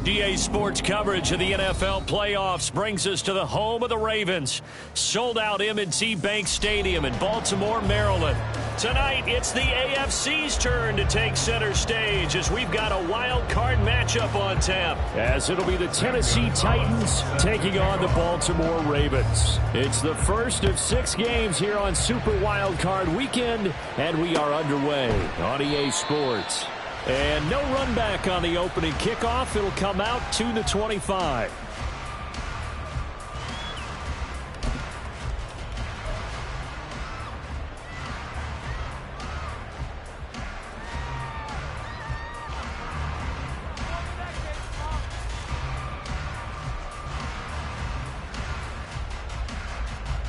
EA Sports coverage of the NFL playoffs brings us to the home of the Ravens. Sold out M&T Bank Stadium in Baltimore, Maryland. Tonight, it's the AFC's turn to take center stage as we've got a wild card matchup on tap. As it'll be the Tennessee Titans taking on the Baltimore Ravens. It's the first of 6 games here on Super Wild Card Weekend, and we are underway on EA Sports. And no run back on the opening kickoff. It'll come out to the 25.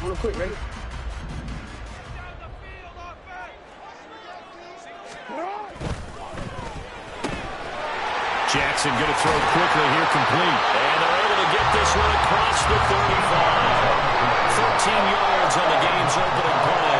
Real quick, ready? Jackson going to throw quickly here, complete. And they're able to get this one across the 35. 13 yards on the game's opening play.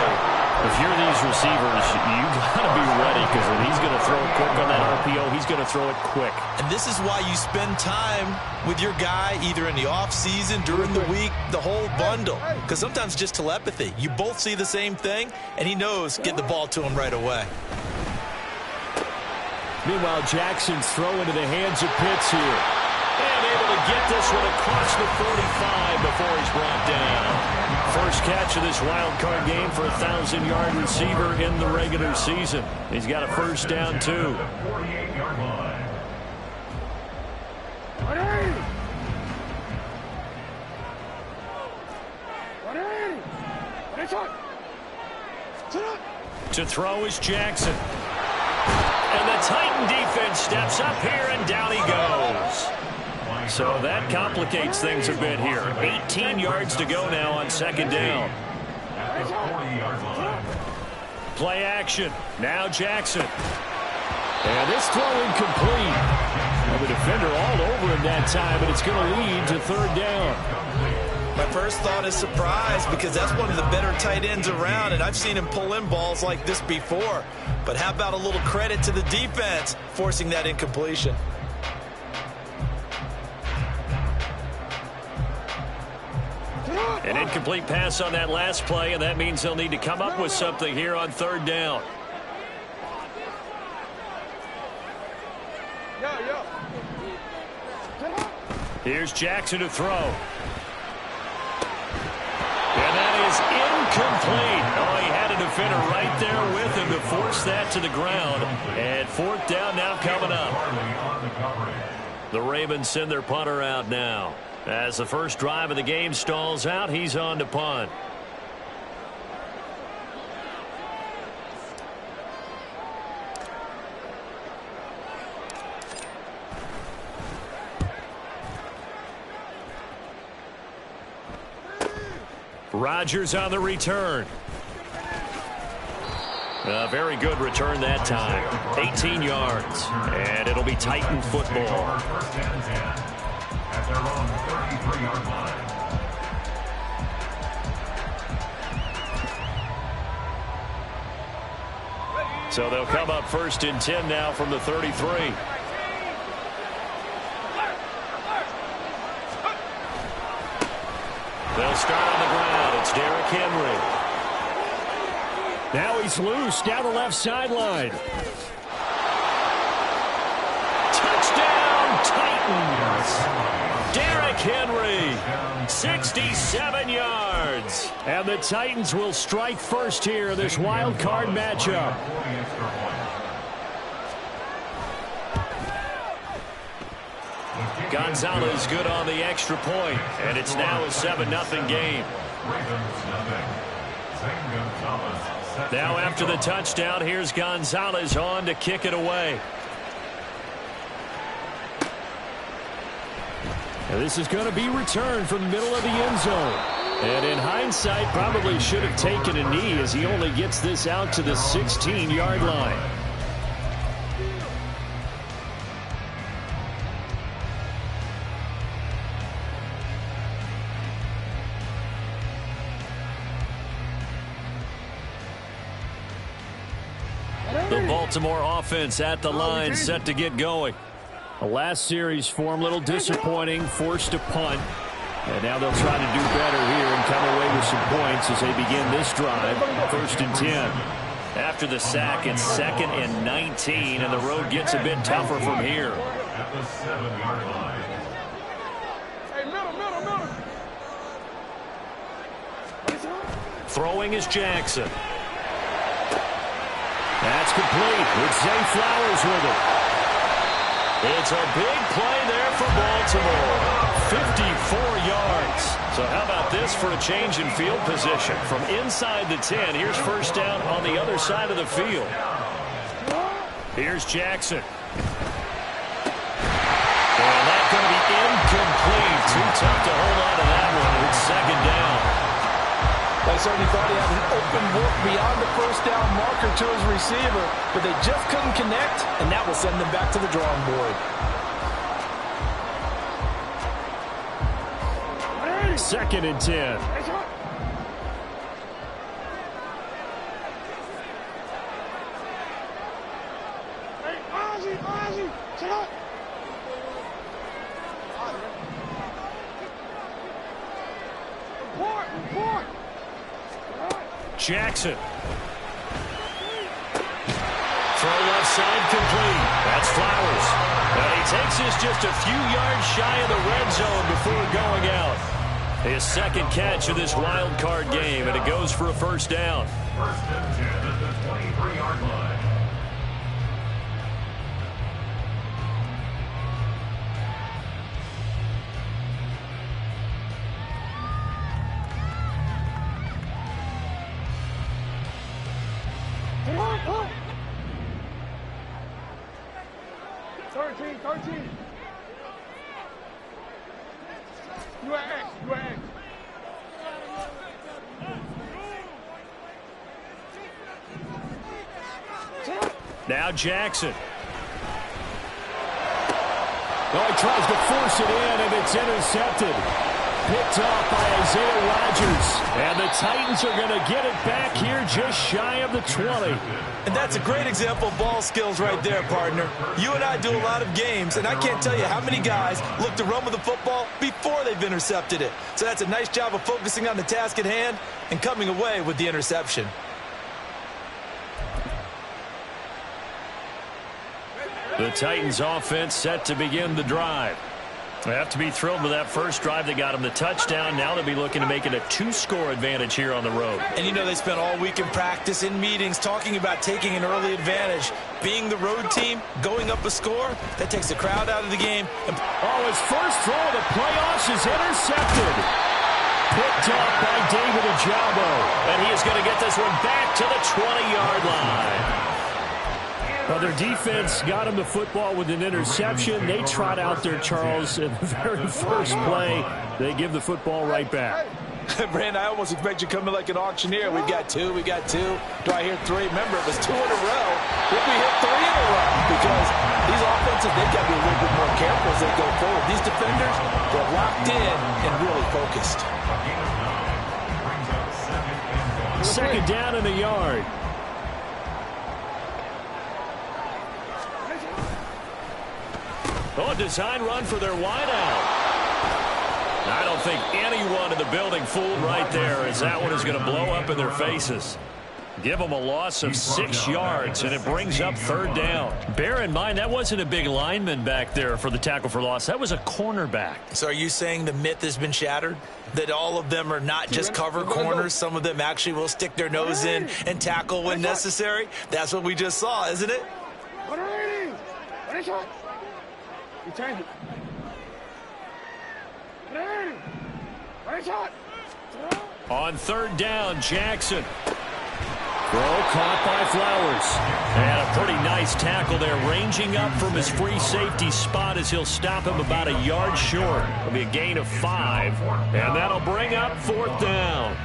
If you're these receivers, you've got to be ready because when he's going to throw it quick on that RPO, he's going to throw it quick. And this is why you spend time with your guy either in the offseason, during the week, the whole bundle. Because sometimes just telepathy. You both see the same thing, and he knows get the ball to him right away. Meanwhile, Jackson's throw into the hands of Pitts here. And able to get this one across the 45 before he's brought down. First catch of this wild card game for a 1,000-yard receiver in the regular season. He's got a first down, too. To throw is Jackson. And the Titan defense steps up here, and down he goes. So that complicates things a bit here. 18 yards to go now on second down. Play action. Now Jackson. And this throw incomplete. Well, the defender all over him that time, but it's going to lead to third down. My first thought is surprise because that's one of the better tight ends around, and I've seen him pull in balls like this before. But how about a little credit to the defense forcing that incompletion? An incomplete pass on that last play, and that means they'll need to come up with something here on third down. Here's Jackson to throw. And that is incomplete. Oh, he had a defender right there with him to force that to the ground. And fourth down now coming up. The Ravens send their punter out now. As the first drive of the game stalls out, he's on to punt. Rodgers on the return. A very good return that time. 18 yards. And it'll be Titan football. At their own 33-yard line. So they'll come up first and 10 now from the 33. They'll start on the ground. It's Derrick Henry. Now he's loose down the left sideline. Touchdown, Titans. Derrick Henry, 67 yards. And the Titans will strike first here in this wild card matchup. Gonzalez good on the extra point, and it's now a 7-0 game. Now after the touchdown, here's Gonzalez on to kick it away. And this is going to be returned from the middle of the end zone. And in hindsight, probably should have taken a knee as he only gets this out to the 16-yard line. The Baltimore offense at the line, set to get going. The last series for him, a little disappointing, forced to punt. And now they'll try to do better here and come away with some points as they begin this drive. 1st and 10. After the sack, it's 2nd and 19, and the road gets a bit tougher from here. At the 7-yard line. Hey, middle. Throwing is Jackson. That's complete. It's Zay Flowers with it. It's a big play there for Baltimore. 54 yards. So how about this for a change in field position? From inside the 10, here's first down on the other side of the field. Here's Jackson. And that's going to be incomplete. Too tough to hold on to that one. It's 2nd down. They certainly thought he had an open look beyond the first down marker to his receiver, but they just couldn't connect, and that will send them back to the drawing board. 2nd and 10. Report. Jackson. Throw left side complete. That's Flowers. And he takes this just a few yards shy of the red zone before going out. His 2nd catch of this wild card game, and it goes for a first down. 1st and 10 at the 23-yard line. Come on. 13. You at X. Now Jackson. Oh, he tries to force it in, and it's intercepted. Picked off by Isaiah Rodgers. And the Titans are going to get it back here just shy of the 20. And that's a great example of ball skills right there, partner. You and I do a lot of games, and I can't tell you how many guys look to run with the football before they've intercepted it. So that's a nice job of focusing on the task at hand and coming away with the interception. The Titans offense set to begin the drive. They have to be thrilled with that first drive that got them the touchdown. Now they'll be looking to make it a 2-score advantage here on the road. And you know they spent all week in practice, in meetings, talking about taking an early advantage. Being the road team, going up a score, that takes the crowd out of the game. Oh, his first throw of the playoffs is intercepted. Picked off by David Ojabo. And he is going to get this one back to the 20-yard line. Well, their defense got him the football with an interception. They trot out there, Charles, in the very first play. They give the football right back. Brand, I almost expect you to come in like an auctioneer. We've got two. Do I hear 3? Remember, it was 2 in a row. If we hit 3 in a row, because these offenses, they've got to be a little bit more careful as they go forward. These defenders, they're locked in and really focused. 2nd down in a yard. Oh, a design run for their wideout. I don't think anyone in the building fooled right there, as that one is going to blow up in their faces. Give them a loss of 6 yards, and it brings up 3rd down. Bear in mind, that wasn't a big lineman back there for the tackle for loss. That was a cornerback. So are you saying the myth has been shattered? That all of them are not just cover corners? Some of them actually will stick their nose in and tackle when necessary? That's what we just saw, isn't it? You change it. On 3rd down, Jackson. Throw caught by Flowers. And a pretty nice tackle there, ranging up from his free safety spot as he'll stop him about a yard short. It'll be a gain of 5, and that'll bring up 4th down.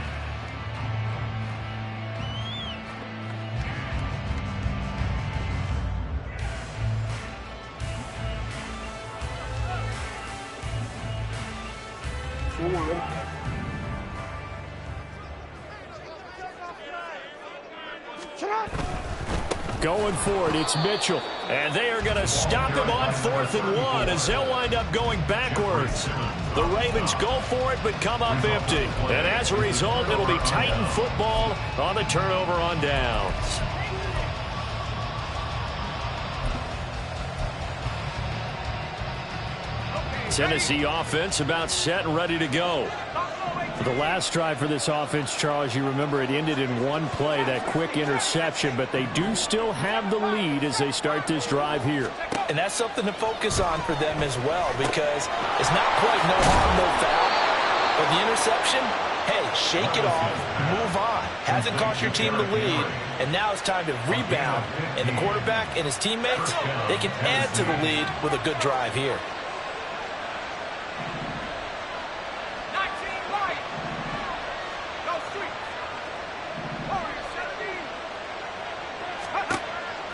Going for it, it's Mitchell. And they are going to stop him on 4th and 1 as they'll wind up going backwards. The Ravens go for it but come up empty. And as a result, it'll be Titan football on the turnover on downs. Tennessee offense about set and ready to go. The last drive for this offense, Charles, you remember it ended in one play, that quick interception, but they do still have the lead as they start this drive here. And that's something to focus on for them as well, because it's not quite no harm, no foul. But the interception, hey, shake it off, move on. Hasn't cost your team the lead, and now it's time to rebound. And the quarterback and his teammates, they can add to the lead with a good drive here.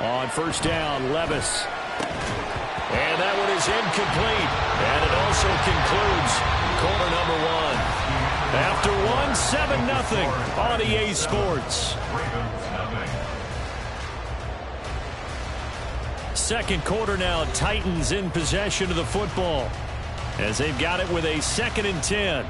On first down, Levis. And that one is incomplete. And it also concludes quarter number 1. After 1, 7-0 on EA Sports. Second quarter now, Titans in possession of the football as they've got it with a 2nd and 10.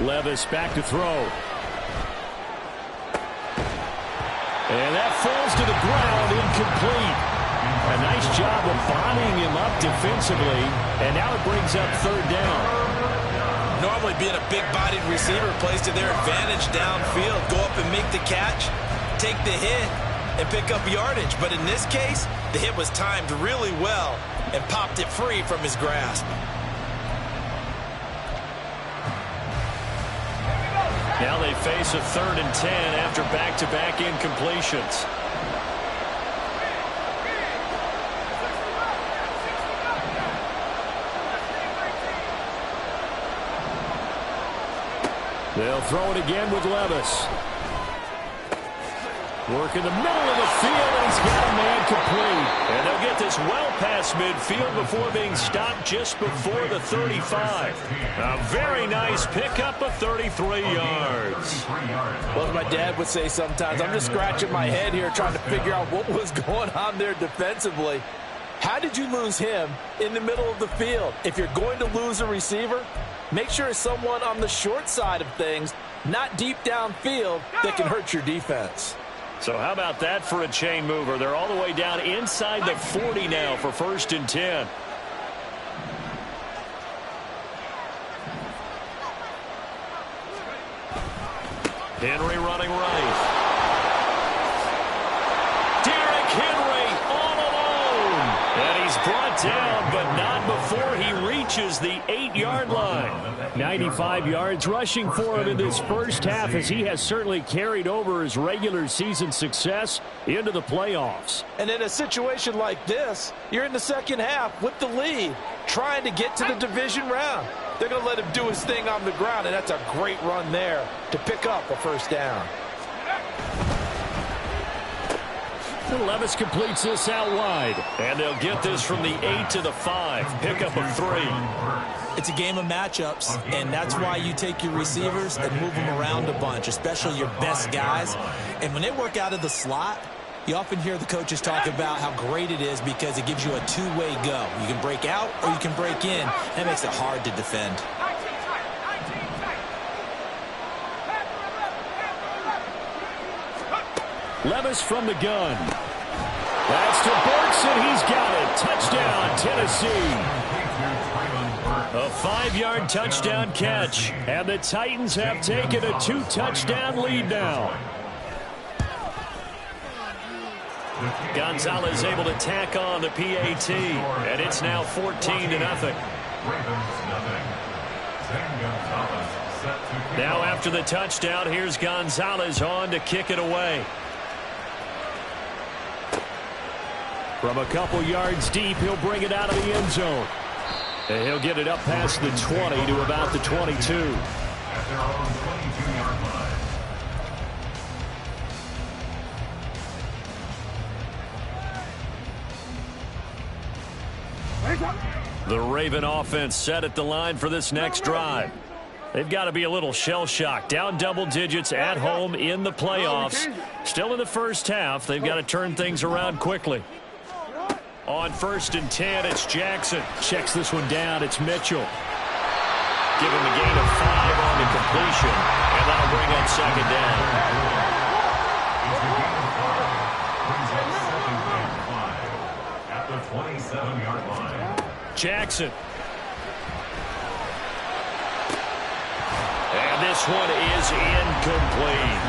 Levis back to throw. And that falls to the ground, incomplete. A nice job of bodying him up defensively, and now it brings up 3rd down. Normally being a big-bodied receiver plays to their advantage downfield. Go up and make the catch, take the hit, and pick up yardage. But in this case, the hit was timed really well and popped it free from his grasp. Now they face a 3rd and 10 after back-to-back incompletions. They'll throw it again with Levis. Work in the middle of the field, and he's got a man complete. And they'll get this well past midfield before being stopped just before the 35. A very nice pickup of 33 yards. Well, as my dad would say sometimes, I'm just scratching my head here trying to figure out what was going on there defensively. How did you lose him in the middle of the field? If you're going to lose a receiver, make sure it's someone on the short side of things, not deep downfield, that can hurt your defense. So how about that for a chain mover? They're all the way down inside the 40 now for 1st and 10. Henry running right. Derrick Henry all alone. And he's brought down, but not before he reaches the 8-yard line. 95 yards rushing for him in this first half, as he has certainly carried over his regular season success into the playoffs. And in a situation like this, you're in the second half with the lead, trying to get to the division round. They're going to let him do his thing on the ground, and that's a great run there to pick up a 1st down. Levis completes this out wide, and they'll get this from the 8 to the 5. Pickup of 3. It's a game of matchups, and that's why you take your receivers and move them around a bunch, especially your best guys. And when they work out of the slot, you often hear the coaches talk about how great it is because it gives you a two-way go. You can break out or you can break in. That makes it hard to defend. Levis from the gun. That's to Burks, and he's got it. Touchdown, Tennessee. A 5-yard touchdown catch, and the Titans have taken a 2-touchdown lead now. Gonzalez able to tack on the PAT, and it's now 14-0. Now after the touchdown, here's Gonzalez on to kick it away. From a couple yards deep, he'll bring it out of the end zone. And he'll get it up past the 20 to about the 22. At their own 22-yard line. The Raven offense set at the line for this next drive. They've got to be a little shell-shocked. Down double digits at home in the playoffs. Still in the first half. They've got to turn things around quickly. On 1st and 10, it's Jackson. Checks this one down. It's Mitchell. Give him a gain of 5 on the completion. And that'll bring up 2nd down. At the 27-yard line. Jackson. And this one is incomplete.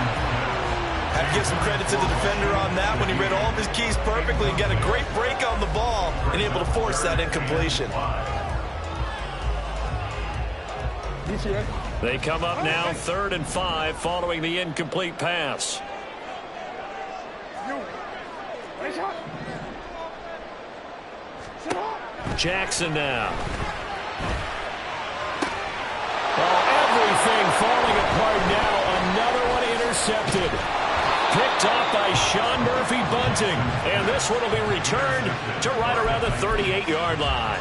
Have to give some credit to the defender on that when he read all of his keys perfectly and got a great break on the ball and able to force that incompletion. They come up now 3rd and 5 following the incomplete pass. Jackson now. Everything falling apart now. Another one intercepted. Picked off by Sean Murphy Bunting. And this one will be returned to right around the 38-yard line.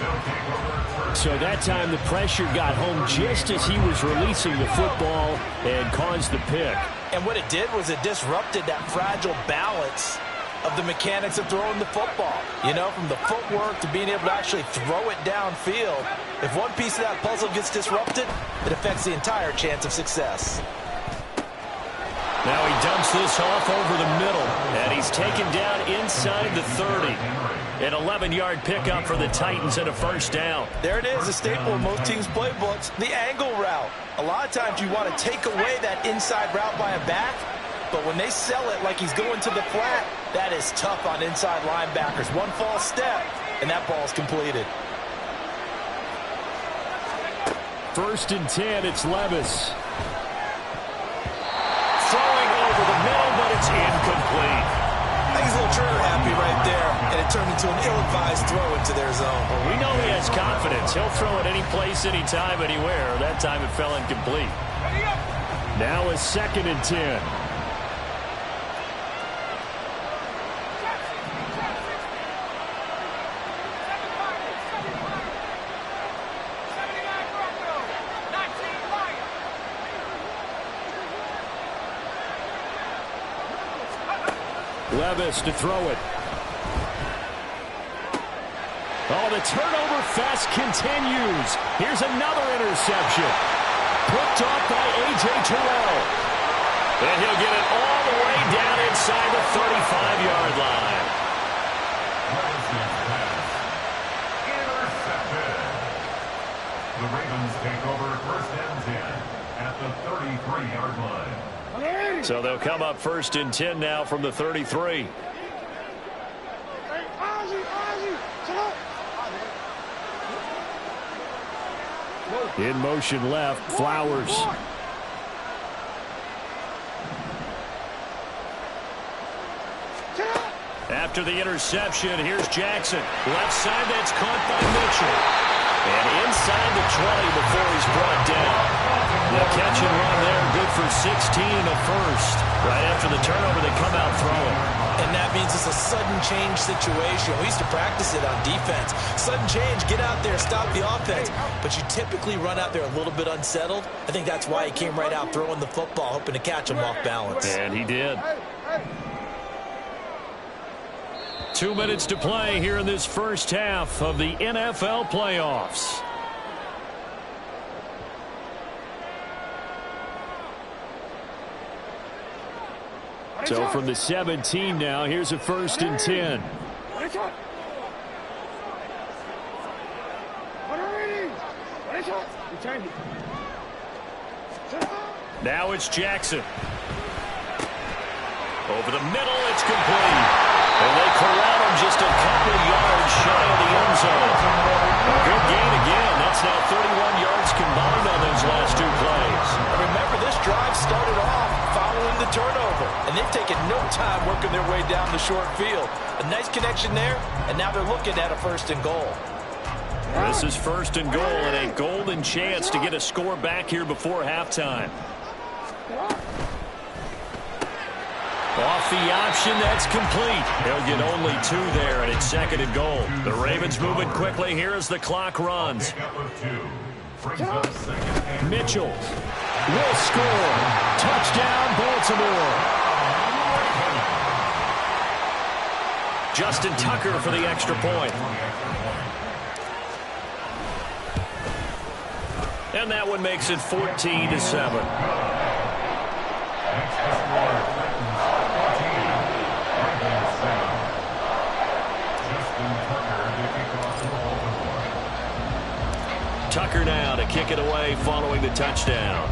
So that time the pressure got home just as he was releasing the football and caused the pick. And what it did was it disrupted that fragile balance of the mechanics of throwing the football. You know, from the footwork to being able to actually throw it downfield. If one piece of that puzzle gets disrupted, it affects the entire chance of success. Now he dumps this off over the middle, and he's taken down inside the 30. An 11-yard pickup for the Titans and a 1st down. There it is, a staple in most teams' playbooks, the angle route. A lot of times you want to take away that inside route by a back, but when they sell it like he's going to the flat, that is tough on inside linebackers. One false step, and that ball's completed. 1st and 10, it's Levis. Throwing over the middle, but it's incomplete. I think he's a little trigger happy right there, and it turned into an ill-advised throw into their zone. Well, we know he has confidence. He'll throw it any place, anytime, anywhere. That time it fell incomplete. Now a 2nd and 10. Levis to throw it. Oh, the turnover fest continues. Here's another interception. Picked off by A.J. Terrell. And he'll get it all the way down inside the 35-yard line. Intercepted. The Ravens take over 1st and 10 at the 33-yard line. So they'll come up 1st and 10 now from the 33. In motion left, Flowers. After the interception, here's Jackson. Left side, that's caught by Mitchell. And inside the 20 before he's brought down. The catch and run there, good for 16 and a 1st. Right after the turnover, they come out throwing. And that means it's a sudden change situation. We used to practice it on defense. Sudden change, get out there, stop the offense. But you typically run out there a little bit unsettled. I think that's why he came right out throwing the football, hoping to catch him off balance. And he did. 2 minutes to play here in this first half of the NFL playoffs. So from the 17 now, here's a 1st and 10. Now it's Jackson. Over the middle, it's complete. And they corral him just a couple yards shy of the end zone. A good gain again. That's now 31 yards combined on those last 2 plays. Remember, this drive started off following the turnover, and they've taken no time working their way down the short field. A nice connection there, and now they're looking at a 1st and goal. This is 1st and goal, and a golden chance to get a score back here before halftime. Off the option, that's complete. He'll get only 2 there, and it's 2nd and goal. The Ravens moving quickly here as the clock runs. Mitchell will score. Touchdown, Baltimore. Justin Tucker for the extra point. And that one makes it 14-7. Tucker now to kick it away following the touchdown.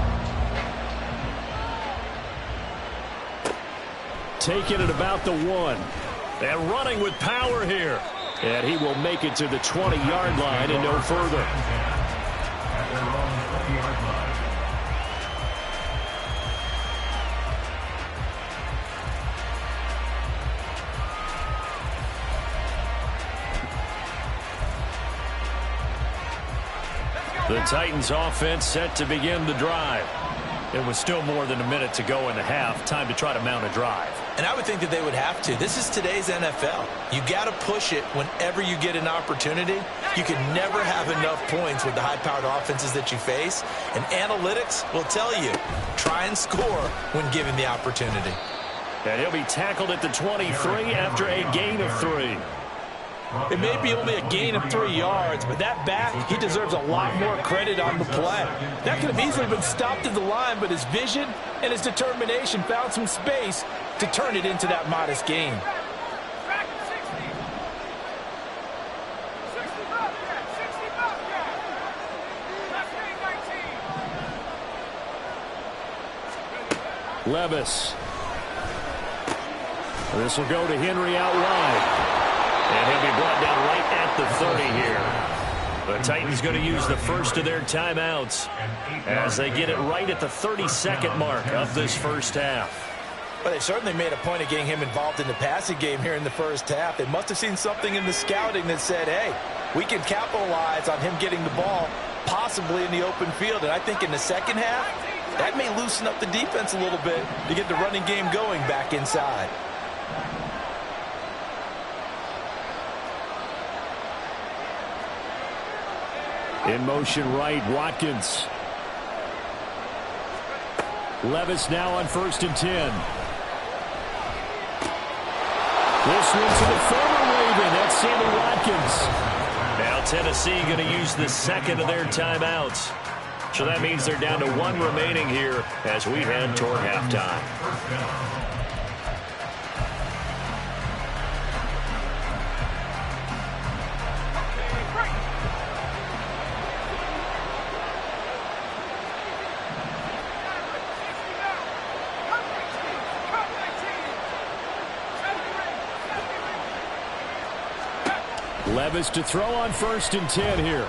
Taking it about the 1. And running with power here. And he will make it to the 20-yard line and no further. At their own 20-yard line. The Titans offense set to begin the drive. It was still more than a minute to go in the half. Time to try to mount a drive. And I would think that they would have to. This is today's NFL. You got to push it whenever you get an opportunity. You can never have enough points with the high-powered offenses that you face. And analytics will tell you, try and score when given the opportunity. And he'll be tackled at the 23 after a gain of 3. It may be only a gain of 3 yards, but that back, he deserves a lot more credit on the play. That could have easily been stopped at the line, but his vision and his determination found some space to turn it into that modest gain. Levis. This will go to Henry out wide. And he'll be brought down right at the 30 here. The Titans going to use the first of their timeouts as they get it right at the 32nd mark of this first half. Well, they certainly made a point of getting him involved in the passing game here in the first half. They must have seen something in the scouting that said, hey, we can capitalize on him getting the ball possibly in the open field. And I think in the second half, that may loosen up the defense a little bit to get the running game going back inside. In motion right, Watkins. Levis now on 1st and 10. This one to the former Raven. That's Sammy Watkins. Now Tennessee going to use the second of their timeouts. So that means they're down to 1 remaining here as we head toward halftime. Levis to throw on 1st and 10 here.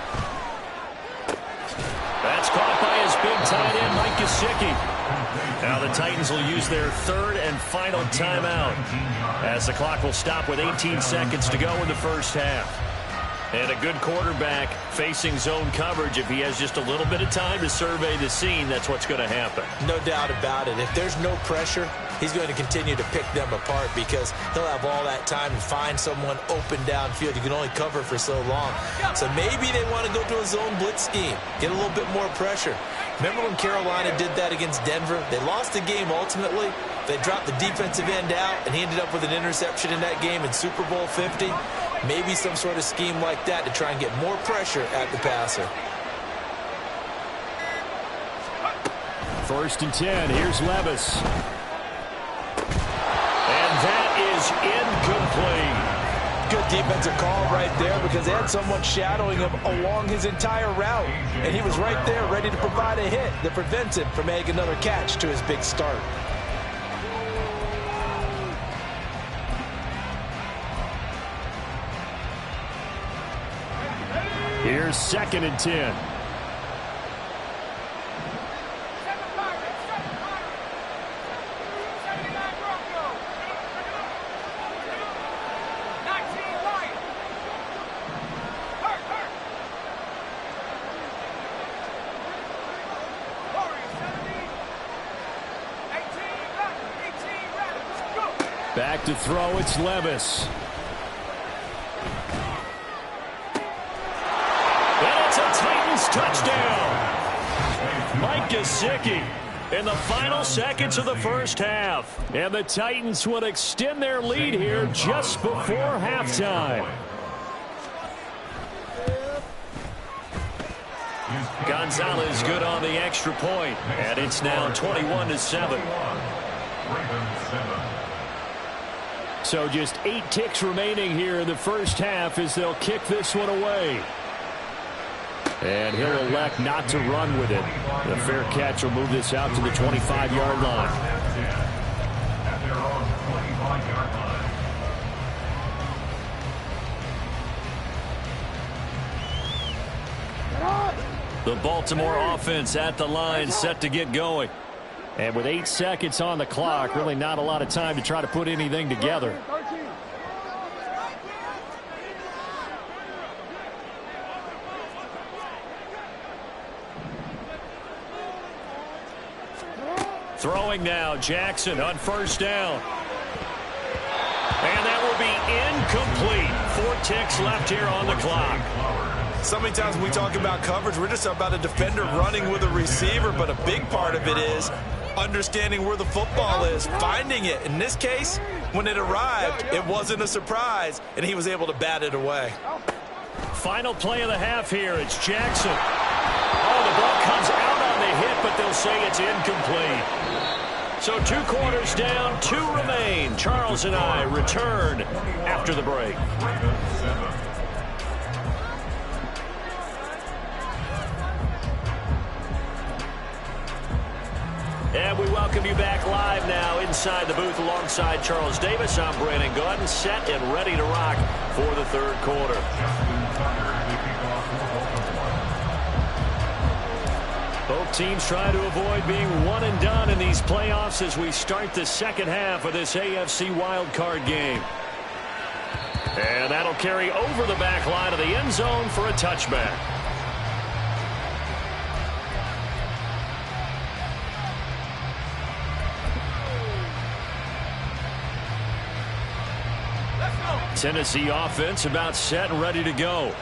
That's caught by his big tight end, Mike Gesicki. Now the Titans will use their 3rd and final timeout as the clock will stop with 18 seconds to go in the first half. And a good quarterback facing zone coverage. If he has just a little bit of time to survey the scene, that's what's going to happen. No doubt about it. If there's no pressure, he's going to continue to pick them apart because he'll have all that time to find someone open downfield. You can only cover for so long. So maybe they want to go to a zone blitz scheme, get a little bit more pressure. Remember when Carolina did that against Denver? They lost the game ultimately. They dropped the defensive end out, and he ended up with an interception in that game in Super Bowl 50. Maybe some sort of scheme like that to try and get more pressure at the passer. 1st and 10. Here's Levis. And that is incomplete. Good defensive call right there because they had someone shadowing him along his entire route. And he was right there ready to provide a hit that prevents him from making another catch to his big start. Here's 2nd and 10. Back to throw, it's Levis. And it's a Titans touchdown. Mike Gesicki in the final seconds of the first half. And the Titans would extend their lead here just before halftime. Gonzalez good on the extra point, and it's now 21-7. So just 8 ticks remaining here in the first half as they'll kick this one away. And he'll elect not to run with it. The fair catch will move this out to the 25-yard line. At their own 25-yard line. The Baltimore offense at the line, set to get going. And with 8 seconds on the clock, really not a lot of time to try to put anything together. Throwing now, Jackson on first down. And that will be incomplete. 4 ticks left here on the clock. So many times when we talk about coverage, we're just about a defender running with a receiver, but a big part of it is understanding where the football is, finding it. In this case, when it arrived, it wasn't a surprise, and he was able to bat it away. Final play of the half here. It's Jackson. Oh, the ball comes out on the hit, but they'll say it's incomplete. So 2 quarters down, 2 remain. Charles and I return after the break. And we welcome you back live now inside the booth alongside Charles Davis. I'm Brandon Gaudin, set and ready to rock for the third quarter. Both teams try to avoid being one and done in these playoffs as we start the second half of this AFC wildcard game. And that'll carry over the back line of the end zone for a touchback. Tennessee offense about set and ready to go.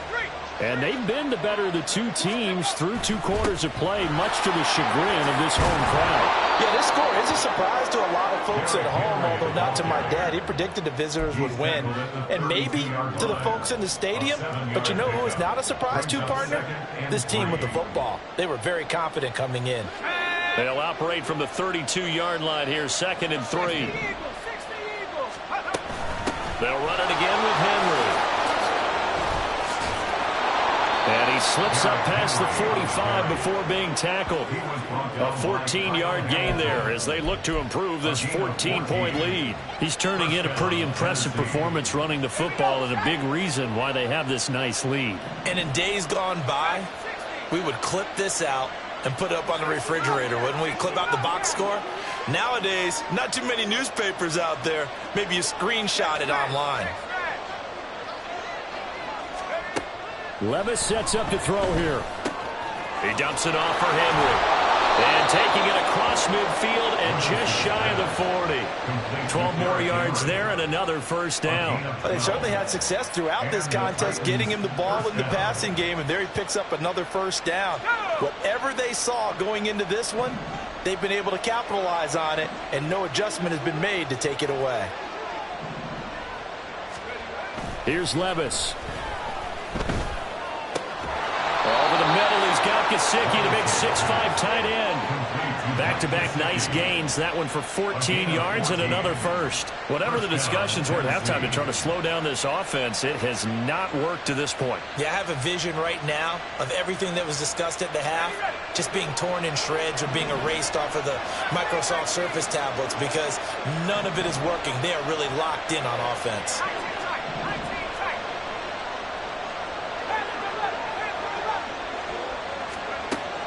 And they've been the better of the 2 teams through 2 quarters of play, much to the chagrin of this home crowd. Yeah, this score is a surprise to a lot of folks at home, although not to my dad. He predicted the visitors would win. And maybe to the folks in the stadium. But you know who is not a surprise to, partner? This team with the football. They were very confident coming in. They'll operate from the 32-yard line here, 2nd and 3. They'll run it again with Henry. And he slips up past the 45 before being tackled. A 14-yard gain there as they look to improve this 14-point lead. He's turning in a pretty impressive performance running the football, and a big reason why they have this nice lead. And in days gone by, we would clip this out and put it up on the refrigerator, wouldn't we? Clip out the box score. Nowadays, not too many newspapers out there. Maybe you screenshot it online. Levis sets up to throw here. He dumps it off for Henry. And taking it across midfield and just shy of the 40. 12 more yards there and another first down. Well, they certainly had success throughout this contest getting him the ball in the passing game, and there he picks up another first down. Whatever they saw going into this one, they've been able to capitalize on it, and no adjustment has been made to take it away. Here's Levis. Over the middle, he's got Gesicki, the big 6'5" tight end. Back-to-back nice gains. That one for 14 yards and another first. Whatever the discussions were at halftime to try to slow down this offense, it has not worked to this point. Yeah, I have a vision right now of everything that was discussed at the half just being torn in shreds or being erased off of the Microsoft Surface tablets because none of it is working. They are really locked in on offense.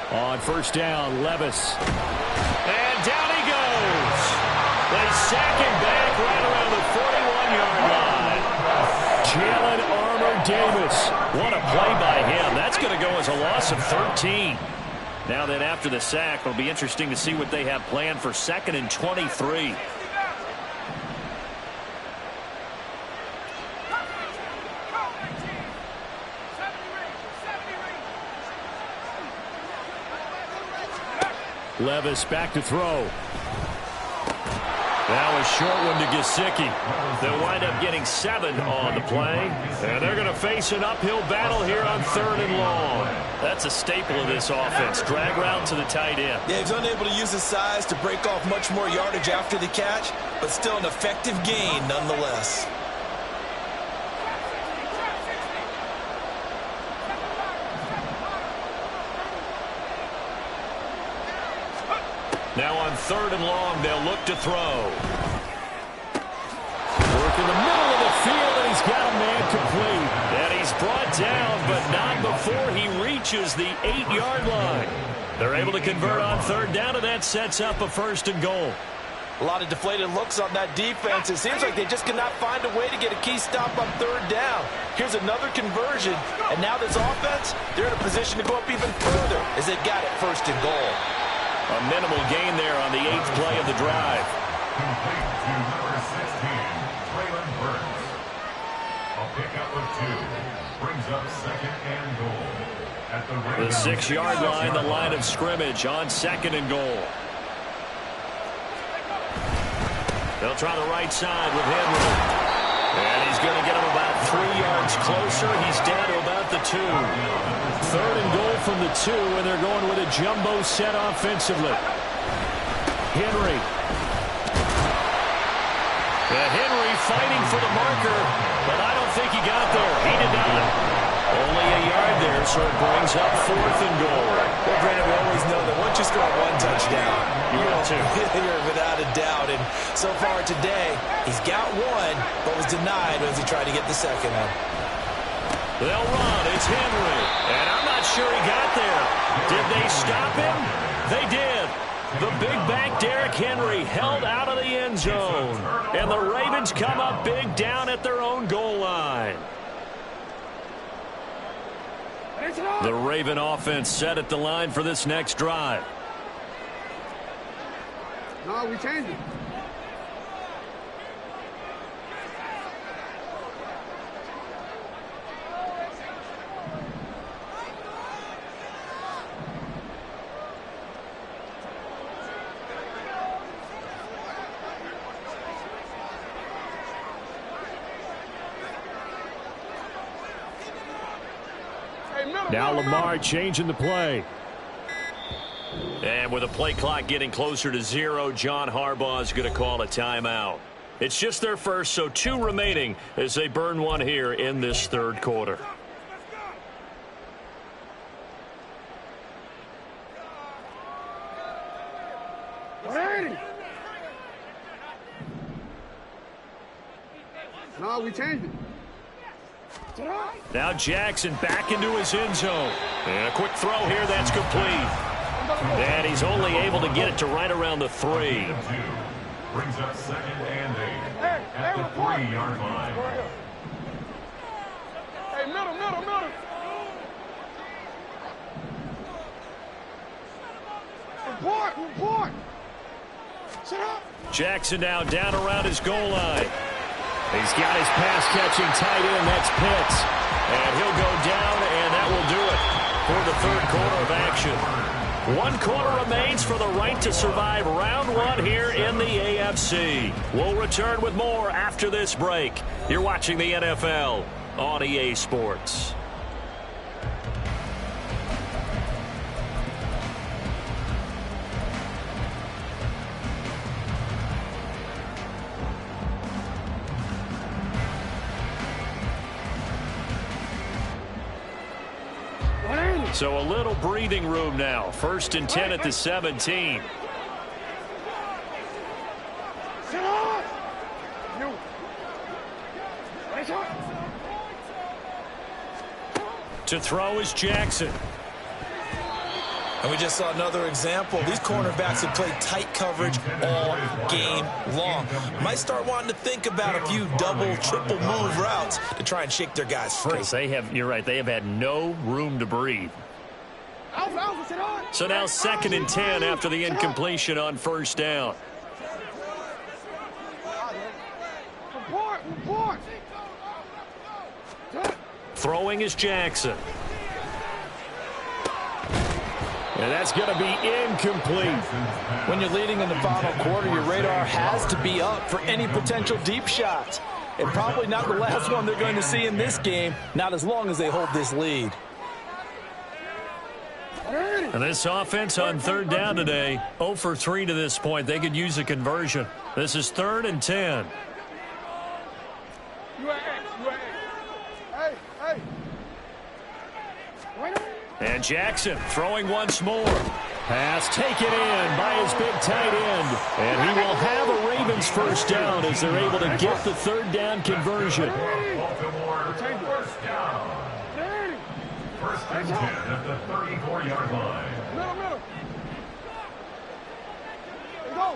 On first down, Levis. And down he goes. They sack him back right around the 41-yard line. Jalen Armour-Davis. What a play by him. That's going to go as a loss of 13. Now then, after the sack, it'll be interesting to see what they have planned for 2nd and 23. Levis back to throw. That was short one to Gesicki. They'll wind up getting 7 on the play. And they're going to face an uphill battle here on 3rd and long. That's a staple of this offense. Drag route to the tight end. Yeah, he's unable to use his size to break off much more yardage after the catch, but still an effective gain nonetheless. Now on 3rd and long, they'll look to throw. Work in the middle of the field, and he's got a man complete. And he's brought down, but not before he reaches the 8-yard line. They're able to convert on 3rd down, and that sets up a 1st and goal. A lot of deflated looks on that defense. It seems like they just cannot find a way to get a key stop on 3rd down. Here's another conversion, and now this offense, they're in a position to go up even further as they've got it 1st and goal. A minimal gain there on the 8th play of the drive. Complete to number 16, Traylon Burks. A pickup of 2 brings up 2nd and goal. At the 6-yard line, the line of scrimmage on 2nd and goal. They'll try the right side with Henry. And he's going to get him about 3 yards closer. He's down to about the 2. 3rd and goal from the 2, and they're going with a jumbo set offensively. Henry. Henry fighting for the marker, but I don't think he got there. He did not. Only a yard there, so it brings up 4th and goal. Well, Brandon, we always know that once you score 1 touchdown, you're without a doubt. And so far today, he's got 1, but was denied as he tried to get the 2nd one. They'll run. It's Henry. And I'm not sure he got there. Did they stop him? They did. The big back Derrick Henry held out of the end zone. And the Ravens come up big down at their own goal line. The Raven offense set at the line for this next drive. No, we changed it. Now Lamar changing the play. And with the play clock getting closer to 0, John Harbaugh is going to call a timeout. It's just their first, so 2 remaining as they burn 1 here in this 3rd quarter. No, we changed it. Now Jackson back into his end zone. And a quick throw here that's complete. And he's only able to get it to right around the 3. Brings up 2nd and 8 at the 3-yard line. Hey, middle. Report. Sit up. Jackson now down around his goal line. He's got his pass-catching tight end. That's Pitts. And he'll go down, and that will do it for the 3rd quarter of action. 1 quarter remains for the right to survive round 1 here in the AFC. We'll return with more after this break. You're watching the NFL on EA Sports. So a little breathing room now. 1st and 10 at the 17. To throw is Jackson. And we just saw another example. These cornerbacks have played tight coverage all game long. Might start wanting to think about a few double, triple move routes to try and shake their guys free. You're right, they have had no room to breathe. So now 2nd and 10 after the incompletion on 1st down. Report. Throwing is Jackson. And that's going to be incomplete. When you're leading in the final quarter, your radar has to be up for any potential deep shots. And probably not the last one they're going to see in this game, not as long as they hold this lead. And this offense on third down today, 0 for 3 to this point. They could use a conversion. This is 3rd and 10. And Jackson throwing once more. Pass taken in by his big tight end. And he will have a Ravens first down as they're able to get the third down conversion. Baltimore first down. First and 10 at the 34-yard line. Middle. Go.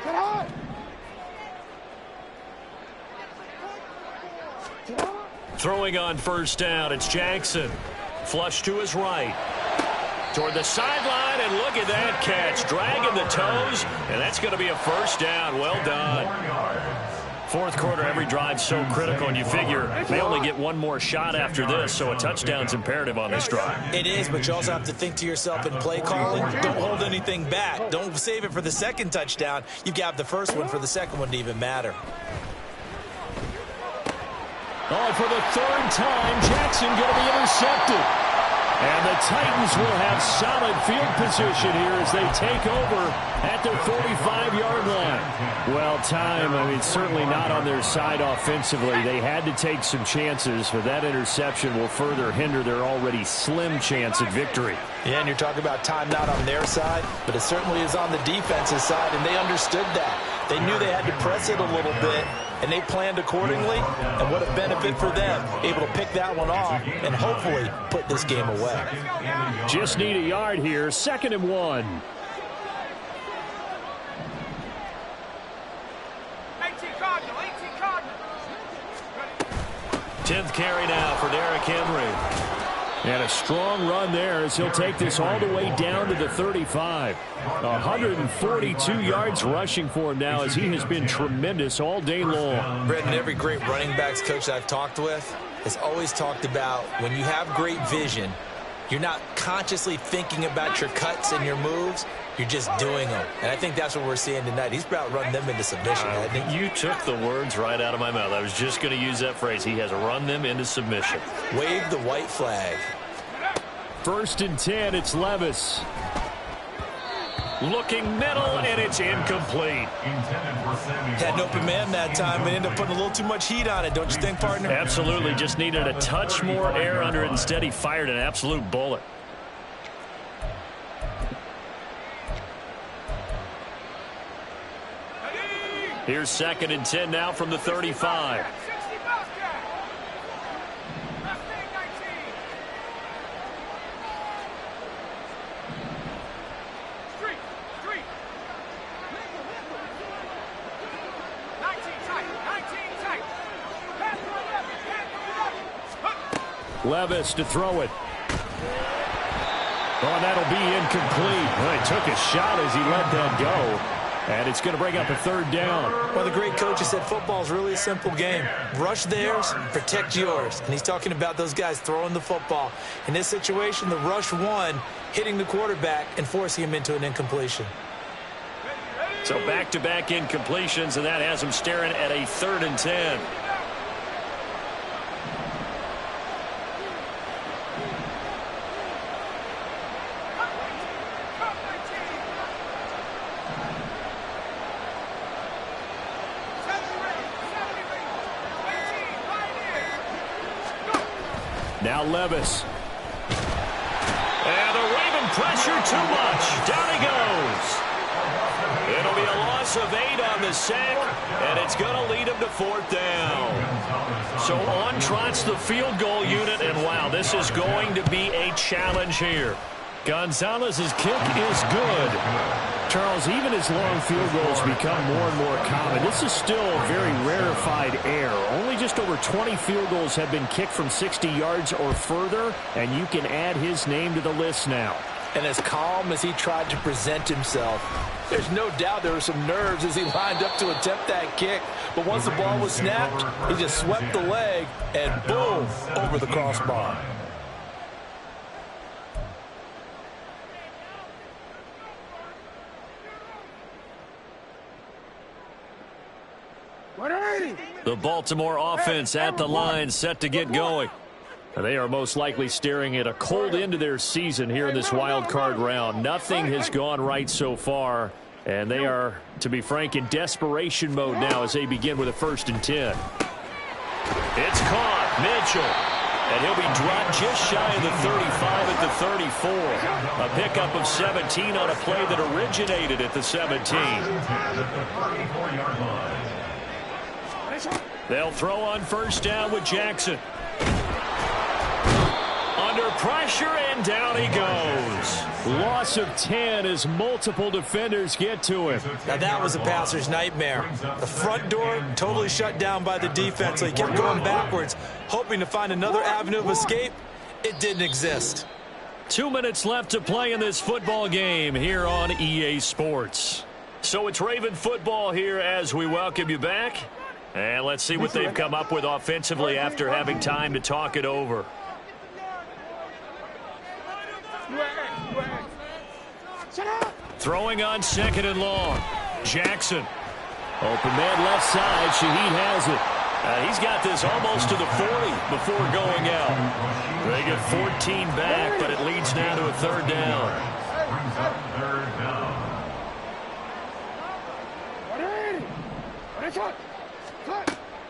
Get high. Throwing on first down, it's Jackson. Flush to his right. Toward the sideline, and look at that catch. Dragging the toes, and that's going to be a first down. Well done. Fourth quarter, every drive's so critical, and you figure they only get one more shot after this, so a touchdown's imperative on this drive. It is, but you also have to think to yourself in play calling, don't hold anything back. Don't save it for the second touchdown. You've got the first one for the second one to even matter. Oh, for the third time, Jackson going to be intercepted. And the Titans will have solid field position here as they take over at their 45-yard line. Well, time, certainly not on their side offensively. They had to take some chances, but that interception will further hinder their already slim chance at victory. Yeah, and you're talking about time not on their side, but it certainly is on the defensive side, and they understood that. They knew they had to press it a little bit, and they planned accordingly, and what a benefit for them, able to pick that one off and hopefully put this game away. Just need a yard here, 2nd and 1. 10th carry now for Derrick Henry. And a strong run there as he'll take this all the way down to the 35. 142 yards rushing for him now as he has been tremendous all day long. Brendan, every great running backs coach I've talked with has always talked about when you have great vision, you're not consciously thinking about your cuts and your moves. You're just doing them. And I think that's what we're seeing tonight. He's about run them into submission, hasn't he? You took the words right out of my mouth. I was just going to use that phrase. He has run them into submission. Wave the white flag. 1st and 10, it's Levis. Looking middle, and it's incomplete. Had an open man that time, but ended up putting a little too much heat on it, don't you think, partner? Absolutely. Just needed a touch more air under it. Instead, he fired an absolute bullet. Here's 2nd and 10 now from the 35. Levis to throw it. Oh, that'll be incomplete. Well, he took a shot as he let that go. And it's going to bring up a 3rd down. Well, the great coach has said football is really a simple game. Rush theirs, protect yours. And he's talking about those guys throwing the football. In this situation, the rush won, hitting the quarterback and forcing him into an incompletion. So back-to-back incompletions, and that has him staring at a 3rd and 10. Now Levis. And the Raven pressure too much. Down he goes. It'll be a loss of 8 on the sack, and it's going to lead him to 4th down. So on trots the field goal unit, and wow, this is going to be a challenge here. Gonzalez's kick is good. Charles, even as long field goals become more and more common, this is still a very rarefied air. Only just over 20 field goals have been kicked from 60 yards or further, and you can add his name to the list now. And as calm as he tried to present himself, there's no doubt there were some nerves as he lined up to attempt that kick. But once the ball was snapped, he just swept the leg and boom, over the crossbar. The Baltimore offense at the line, set to get going. They are most likely staring at a cold end to their season here in this wild card round. Nothing has gone right so far, and they are, to be frank, in desperation mode now as they begin with a 1st and 10. It's caught. Mitchell. And he'll be dropped just shy of the 35 at the 34. A pickup of 17 on a play that originated at the 17. They'll throw on 1st down with Jackson. Under pressure, and down he goes. Loss of 10 as multiple defenders get to him. Now that was a passer's nightmare. The front door totally shut down by the defense. So he kept going backwards, hoping to find another avenue of escape. It didn't exist. 2 minutes left to play in this football game here on EA Sports. So it's Raven football here as we welcome you back. And let's see what they've come up with offensively after having time to talk it over. Throwing on 2nd and long. Jackson. Open man left side. Shaheed has it. He's got this almost to the 40 before going out. They get 14 back, but it leads now to a 3rd down.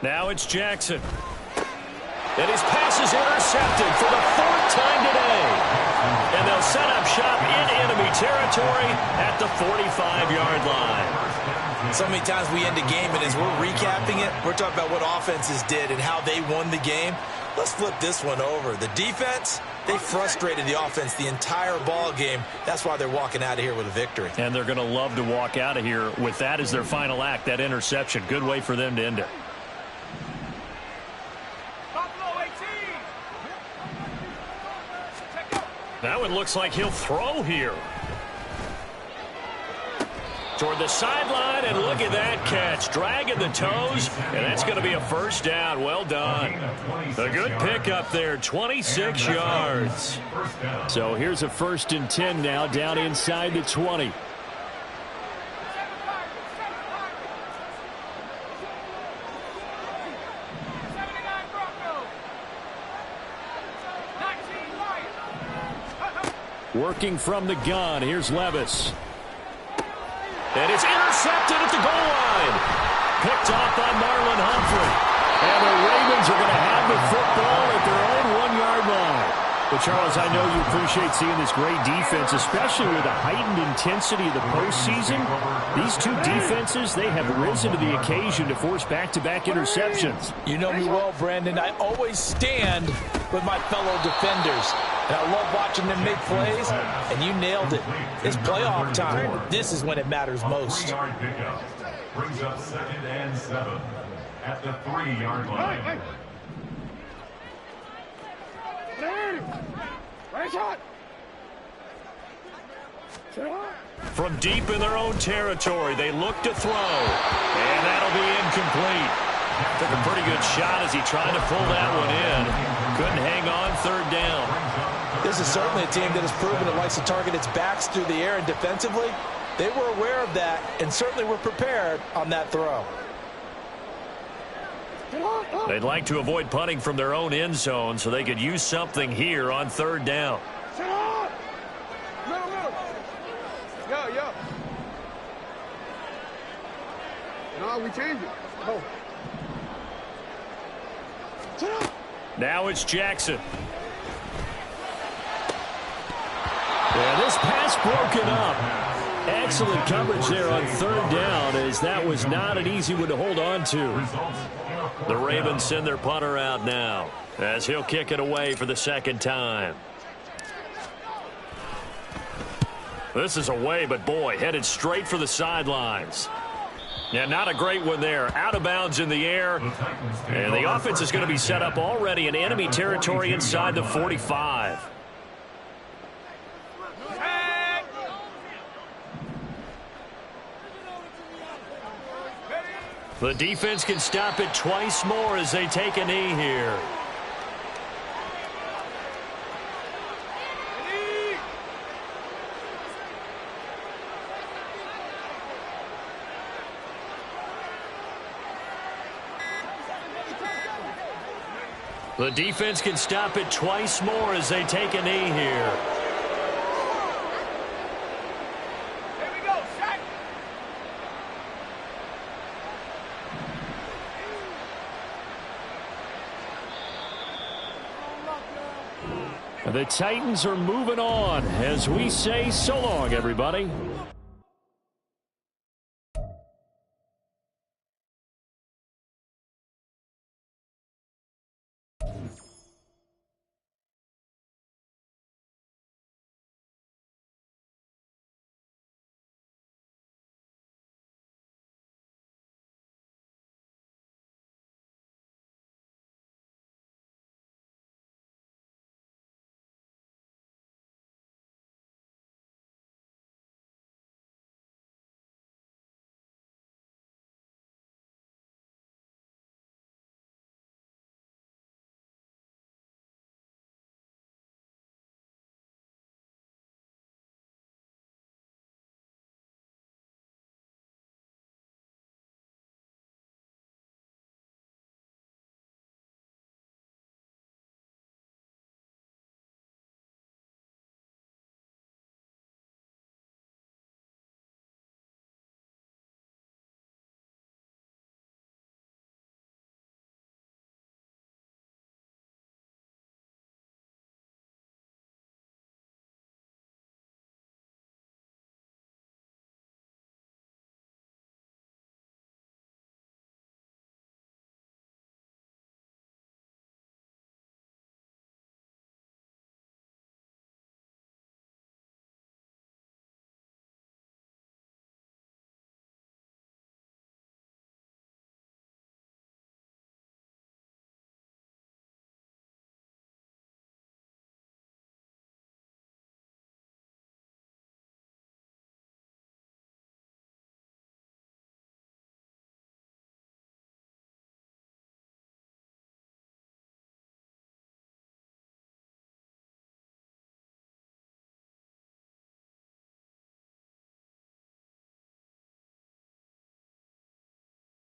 Now it's Jackson. And his pass is intercepted for the 4th time today. And they'll set up shop in enemy territory at the 45-yard line. So many times we end a game, and as we're recapping it, we're talking about what offenses did and how they won the game. Let's flip this one over. The defense, they frustrated the offense the entire ball game. That's why they're walking out of here with a victory. And they're going to love to walk out of here with that as their final act, that interception. Good way for them to end it. Now it looks like he'll throw here. Toward the sideline, and look at that catch. Dragging the toes, and that's going to be a 1st down. Well done. A good pickup there, 26 yards. So here's a 1st and 10 now, down inside the 20. Working from the gun, here's Levis. And it's intercepted at the goal line. Picked off by Marlon Humphrey. And the Ravens are going to have the football at their own 1-yard line. But, Charles, I know you appreciate seeing this great defense, especially with the heightened intensity of the postseason. These two defenses, they have risen to the occasion to force back-to-back interceptions. You know me well, Brandon. I always stand with my fellow defenders. And I love watching them make plays, and you nailed it. It's playoff time. This is when it matters most. Brings up 2nd and 7 at the 3-yard line. From deep in their own territory, they look to throw. And that'll be incomplete. Took a pretty good shot as he tried to pull that one in. Couldn't hang on 3rd down. This is certainly a team that has proven it likes to target its backs through the air, and defensively, they were aware of that and certainly were prepared on that throw. They'd like to avoid punting from their own end zone so they could use something here on 3rd down. No, we change it. Oh. Now it's Jackson. And this pass broken up. Excellent coverage there on 3rd down, as that was not an easy one to hold on to. The Ravens send their punter out now as he'll kick it away for the 2nd time. This is away, but boy, headed straight for the sidelines. Yeah, not a great one there. Out of bounds in the air. And the offense is going to be set up already in enemy territory inside the 45. The defense can stop it twice more as they take a knee here. The defense can stop it twice more as they take a knee here. Here we go, Shaq. The Titans are moving on as we say so long, everybody.